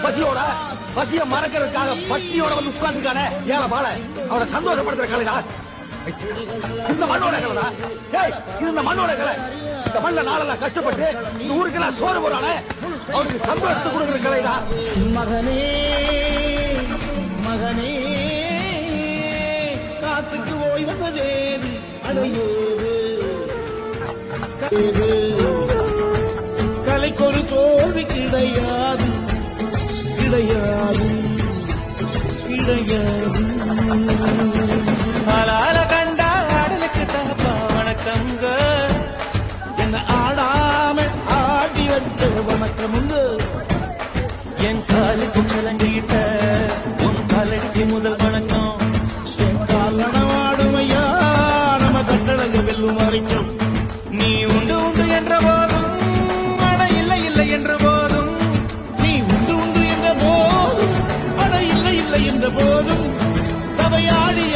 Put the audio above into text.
பசியோட பசிய மறக்கிறதுக்காக பசியோட வந்து உட்கார்ந்துக்கானே ஏழை பால அவரை சந்தோஷப்படுத்துற கலைடா. இந்த மண்ணோட கலைடா. ஏய் இது இந்த மண்ணோட கலை. இந்த மண்ண நாளெல்லாம் கஷ்டப்பட்டு இந்த ஊருக்கெல்லாம் சோறு போறானே அவருக்கு சந்தோஷத்தை கொடுக்குற கலைடா. மகனே மகனே காத்துக்கு ஓய்வதேது அடையோது கலைக்கு ஒரு தோல்வி கிடையாது கிடையாது கிடையாது. ஆளால கண்டா ஆடலுக்கு தகப்பா வணக்கம்ங்க. என்ன ஆடாம ஆடி வச்ச வணக்கமுங்க. என் காலுக்கு கலங்கிட்ட உன் காலடிக்கு முதல் வணக்கம். என் கால் நடமாடுமையா நம்ம கட்டழக வெல்லும் வரைக்கும். நீ உண்டு உண்டு என்ற போதும் அட இல்லை இல்லை என்ற போதும். நீ உண்டு உண்டு என்ற போதும் அட இல்லை இல்லை என்ற போதும் சபையாடிய